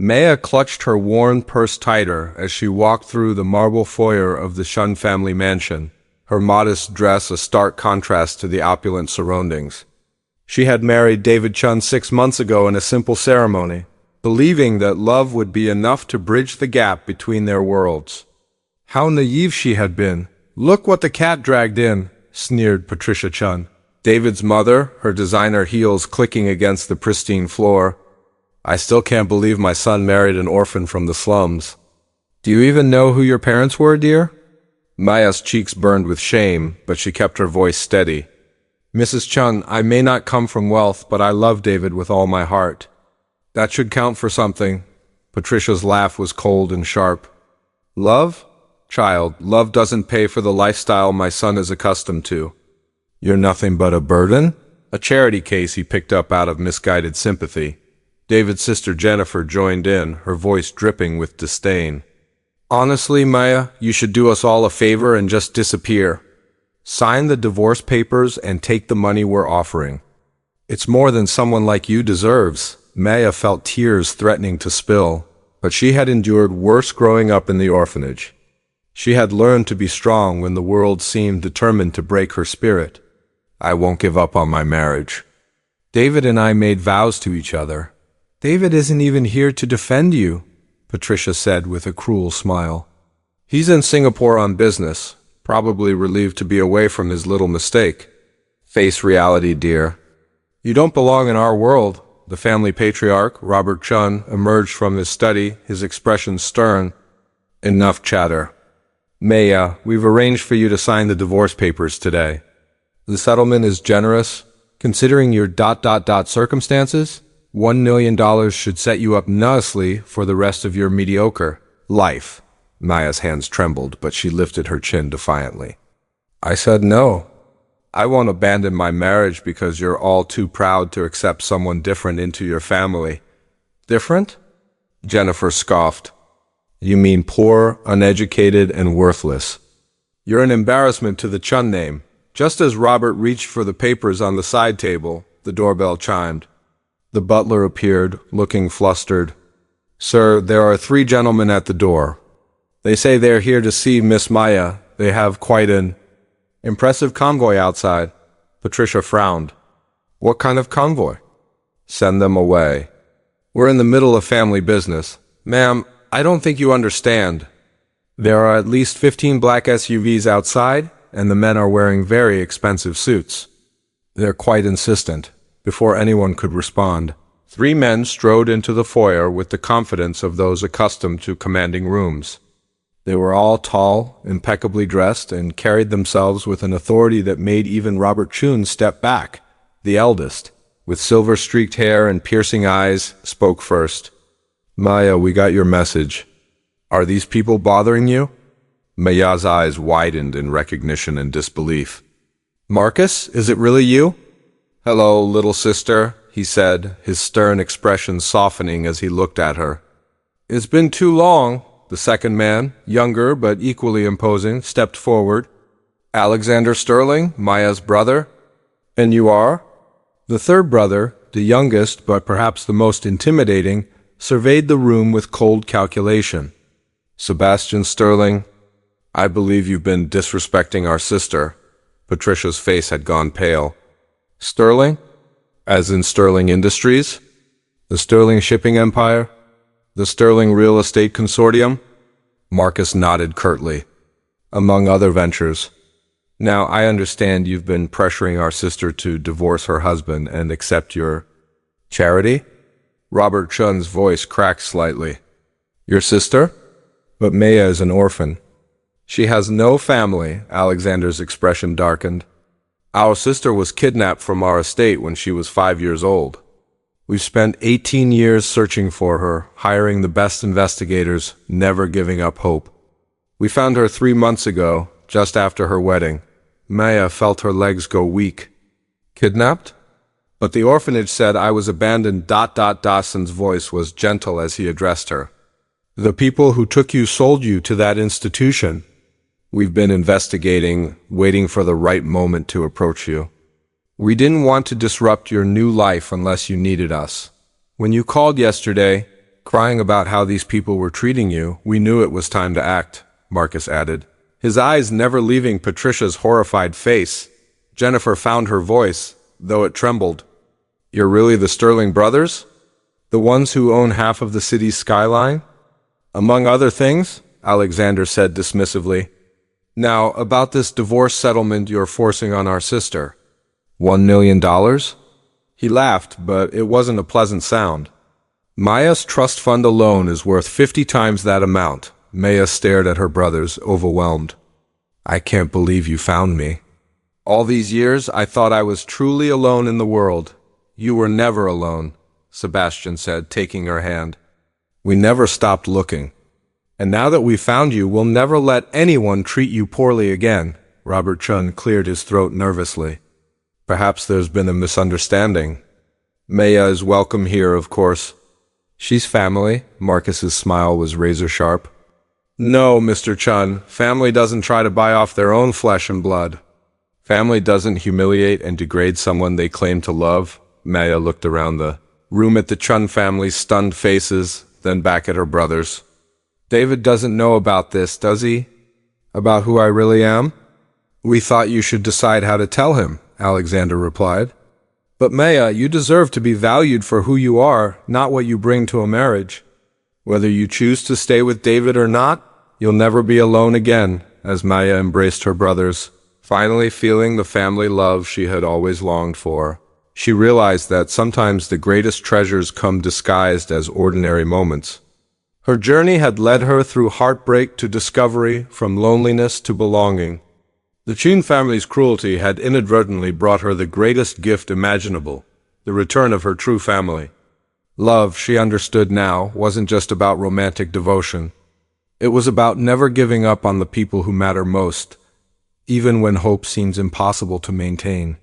Maya clutched her worn purse tighter as she walked through the marble foyer of the Shun family mansion, her modest dress a stark contrast to the opulent surroundings. She had married David Chun 6 months ago in a simple ceremony, believing that love would be enough to bridge the gap between their worlds. How naive she had been. "Look what the cat dragged in," sneered Patricia Chun, David's mother, her designer heels clicking against the pristine floor. "I still can't believe my son married an orphan from the slums." "Do you even know who your parents were, dear?" Maya's cheeks burned with shame, but she kept her voice steady. "Mrs. Chun, I may not come from wealth, but I love David with all my heart." "That should count for something." Patricia's laugh was cold and sharp. "Love? Child, love doesn't pay for the lifestyle my son is accustomed to." "You're nothing but a burden?" A charity case he picked up out of misguided sympathy. David's sister Jennifer joined in, her voice dripping with disdain. "Honestly, Maya, you should do us all a favor and just disappear. Sign the divorce papers and take the money we're offering. It's more than someone like you deserves." Maya felt tears threatening to spill, but she had endured worse growing up in the orphanage. She had learned to be strong when the world seemed determined to break her spirit. "I won't give up on my marriage. David and I made vows to each other." "David isn't even here to defend you," Patricia said with a cruel smile. "He's in Singapore on business, probably relieved to be away from his little mistake." "Face reality, dear. You don't belong in our world." The family patriarch, Robert Chun, emerged from his study, his expression stern. "Enough chatter. Maya, we've arranged for you to sign the divorce papers today. The settlement is generous, considering your circumstances. $1 million should set you up nicely for the rest of your mediocre life." Maya's hands trembled, but she lifted her chin defiantly. "I said no. I won't abandon my marriage because you're all too proud to accept someone different into your family." "Different?" Jennifer scoffed. "You mean poor, uneducated, and worthless. You're an embarrassment to the Chun name." Just as Robert reached for the papers on the side table, the doorbell chimed. The butler appeared, looking flustered. "Sir, there are 3 gentlemen at the door. They say they're here to see Miss Maya. They have quite an impressive convoy outside." Patricia frowned. "What kind of convoy?" "Send them away. We're in the middle of family business." "Ma'am, I don't think you understand. There are at least 15 black SUVs outside, and the men are wearing very expensive suits." "They're quite insistent." Before anyone could respond, 3 men strode into the foyer with the confidence of those accustomed to commanding rooms. They were all tall, impeccably dressed, and carried themselves with an authority that made even Robert Chun step back. The eldest, with silver-streaked hair and piercing eyes, spoke first. "Maya, we got your message. Are these people bothering you?" Maya's eyes widened in recognition and disbelief. "Marcus, is it really you?" "Hello, little sister," he said, his stern expression softening as he looked at her. "It's been too long." The second man, younger but equally imposing, stepped forward. "Alexander Sterling, Maya's brother." "And you are?" The third brother, the youngest but perhaps the most intimidating, surveyed the room with cold calculation. "Sebastian Sterling, I believe you've been disrespecting our sister." Patricia's face had gone pale. "Sterling? As in Sterling Industries? The Sterling Shipping Empire? The Sterling Real Estate Consortium?" Marcus nodded curtly. "Among other ventures. Now, I understand you've been pressuring our sister to divorce her husband and accept your charity?" Robert Chun's voice cracked slightly. "Your sister? But Maya is an orphan." "She has no family," Alexander's expression darkened. "Our sister was kidnapped from our estate when she was 5 years old. We've spent 18 years searching for her, hiring the best investigators, never giving up hope. We found her 3 months ago, just after her wedding. Maya felt her legs go weak." "Kidnapped?" "But the orphanage said I was abandoned. Dawson's voice was gentle as he addressed her. "The people who took you sold you to that institution. We've been investigating, waiting for the right moment to approach you. We didn't want to disrupt your new life unless you needed us. When you called yesterday, crying about how these people were treating you, we knew it was time to act, Marcus added, his eyes never leaving Patricia's horrified face. Jennifer found her voice, though it trembled. You're really the Sterling brothers? The ones who own half of the city's skyline? Among other things, Alexander said dismissively. Now, about this divorce settlement you're forcing on our sister. $1 million? He laughed, but it wasn't a pleasant sound. Maya's trust fund alone is worth 50 times that amount. Maya stared at her brothers, overwhelmed. I can't believe you found me. All these years, I thought I was truly alone in the world. You were never alone, Sebastian said, taking her hand. We never stopped looking. And now that we've found you, we'll never let anyone treat you poorly again. Robert Chun cleared his throat nervously. Perhaps there's been a misunderstanding. Maya is welcome here, of course. She's family. Marcus's smile was razor-sharp. No, Mr. Chun, family doesn't try to buy off their own flesh and blood. Family doesn't humiliate and degrade someone they claim to love. Maya looked around the room at the Chun family's stunned faces, then back at her brothers. David doesn't know about this, does he? About who I really am? We thought you should decide how to tell him, Alexander replied. But Maya, you deserve to be valued for who you are, not what you bring to a marriage. Whether you choose to stay with David or not, you'll never be alone again, as Maya embraced her brothers, finally feeling the family love she had always longed for. She realized that sometimes the greatest treasures come disguised as ordinary moments. Her journey had led her through heartbreak to discovery, from loneliness to belonging. The Chun family's cruelty had inadvertently brought her the greatest gift imaginable, the return of her true family. Love, she understood now, wasn't just about romantic devotion. It was about never giving up on the people who matter most, even when hope seems impossible to maintain.